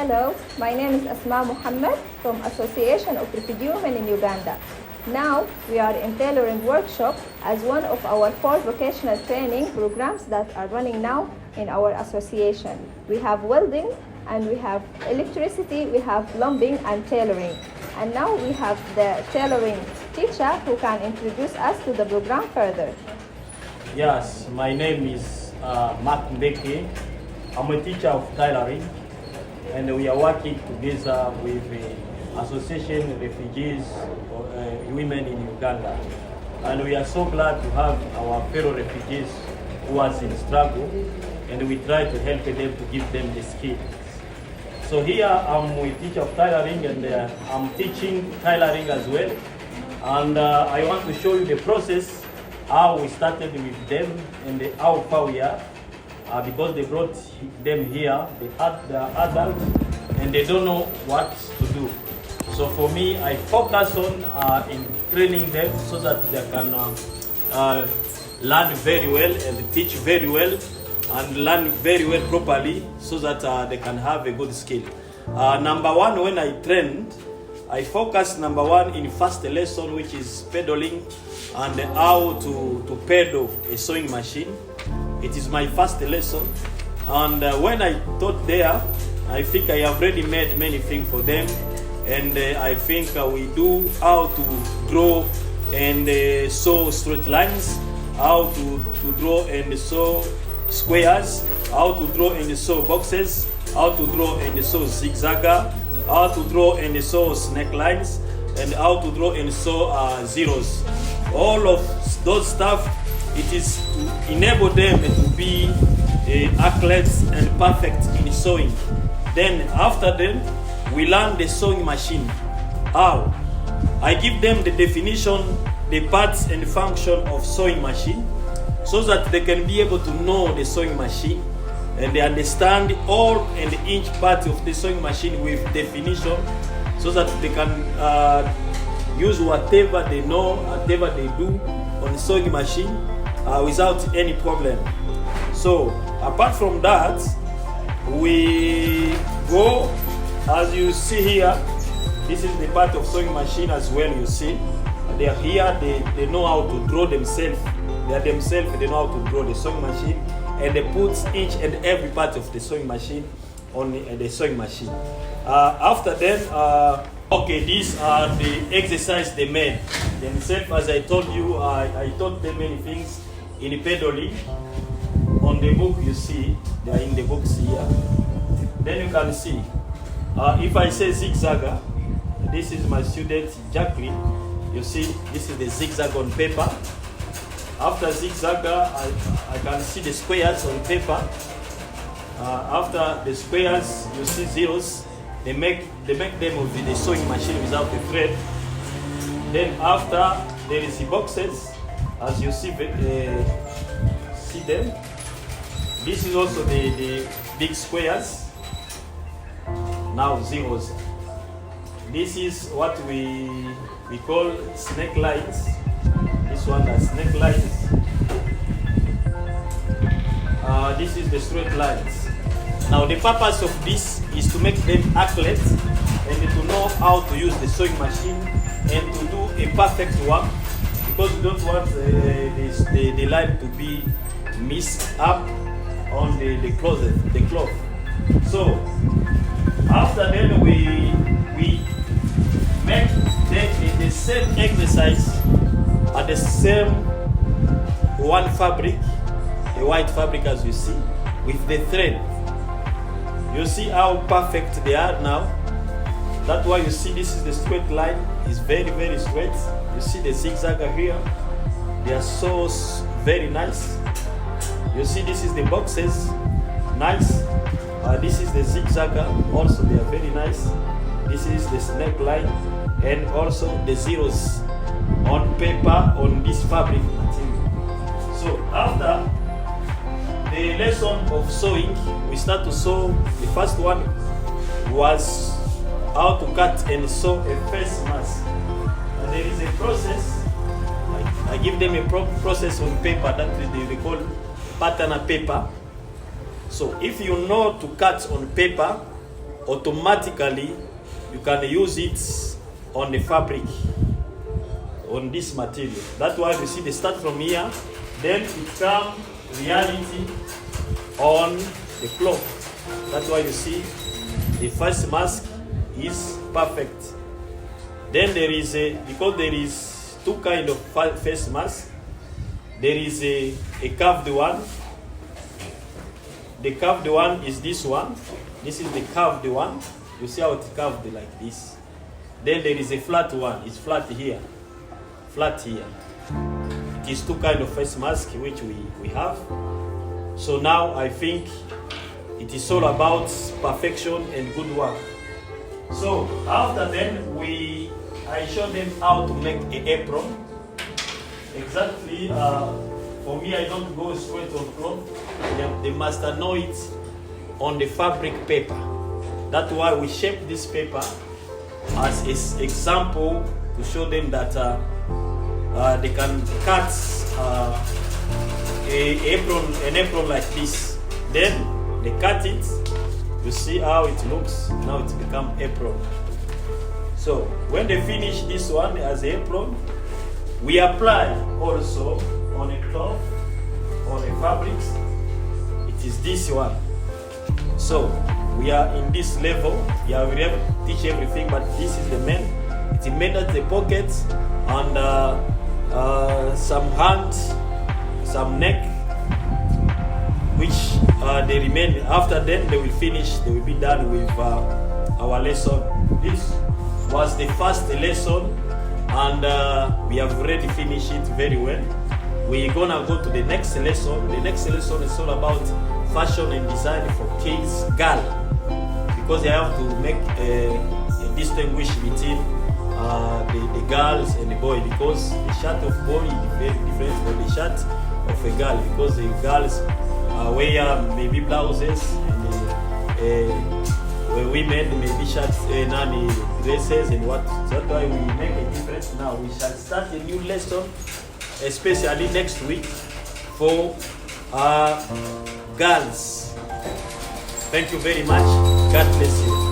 Hello, my name is Asma Muhammad from Association of Refugee Women in Uganda. Now we are in tailoring workshop as one of our 4 vocational training programs that are running now in our association. We have welding and we have electricity, we have plumbing and tailoring. And now we have the tailoring teacher who can introduce us to the program further. Yes, my name is Mark Mbeki. I'm a teacher of tailoring, and we are working together with the Association of Refugees Women in Uganda. And we are so glad to have our fellow refugees who are in struggle, and we try to help them to give them the skills. So here I'm a teacher of tailoring, and I'm teaching tailoring as well. And I want to show you the process, how we started with them and how far we are. Because they brought them here, they are adults, and they don't know what to do. So for me, I focus on in training them so that they can learn very well and teach very well and learn very well properly so that they can have a good skill. Number one, when I trained, I focused number one in first lesson, which is pedaling and how to pedal a sewing machine. It is my first lesson, and when I taught there, I think I have already made many things for them, and I think we do how to draw and sew straight lines, how to draw and sew squares, how to draw and sew boxes, how to draw and sew zigzagger, how to draw and sew snake lines, and how to draw and sew zeros. All of those stuff, it is to enable them to be athletes and perfect in sewing. Then after them, we learn the sewing machine. How? I give them the definition, the parts and function of sewing machine, so that they can be able to know the sewing machine and they understand all and each part of the sewing machine with definition, so that they can use whatever they know, whatever they do on the sewing machine without any problem. So apart from that, we go, as you see here, this is the part of sewing machine as well. You see they are here, they know how to draw themselves. They know how to draw the sewing machine, and they put each and every part of the sewing machine on the sewing machine. After then, okay, these are the exercises they made themselves. As I told you, I taught them many things in pedaling. On the book, you see, they are in the books here. Then you can see, if I say zigzagger, this is my student Jacqueline. You see, this is the zigzag on paper. After zigzagger, I can see the squares on paper. After the squares, you see zeros. They make them with the sewing machine without the thread. Then after, there is the boxes, as you see them. This is also the big squares. Now zeros. This is what we call snake lines. This one is snake lines. This is the straight lines. Now the purpose of this is to make them athletes and to know how to use the sewing machine and to do a perfect work, because we don't want the line to be mixed up on the cloth. So after then we make the same exercise at the same one fabric, a white fabric as you see, with the thread. You see how perfect they are now. That's why you see this is the straight line. It's very, very straight. You see the zigzagger here. They are so very nice. You see this is the boxes. Nice. This is the zigzagger. Also they are very nice. This is the snake line. And also the zeros on paper on this fabric material. So after the lesson of sewing, we start to sew. The first one was how to cut and sew a face mask. And there is a process. I give them a process on paper that they call pattern paper. So if you know to cut on paper, automatically you can use it on the fabric, on this material. That's why you see they start from here, then it comes reality on the cloth. That's why you see the first mask is perfect. Then there is because there is two kind of face mask. There is a curved one. The curved one is this one. This is the curved one. You see how it's curved like this. Then there is a flat one. It's flat here. Flat here. It is two kind of face mask which we have. So now I think it is all about perfection and good work. So after then I show them how to make an apron. Exactly. For me, I don't go straight on cloth. They must know it on the fabric paper. That's why we shape this paper as an example to show them that they can cut an apron like this. Then they cut it. You see how it looks. Now it's become apron. So when they finish this one as apron, we apply also on a cloth, on a fabrics. It is this one. So we are in this level. Yeah, we have to teach everything, but this is the main. It's made at the pockets and some hands, some neck, which they remain. After then, they will finish. They will be done with our lesson. This was the first lesson, and we have already finished it very well. We're gonna go to the next lesson. The next lesson is all about fashion and design for kids, girl, because they have to make a distinguish between the girls and the boy, because the shirt of boy is very different from the shirt of a girl, because the girls wear maybe blouses and women maybe shirts and dresses and what. That's why we make a difference. Now we shall start a new lesson, especially next week for girls. Thank you very much. God bless you.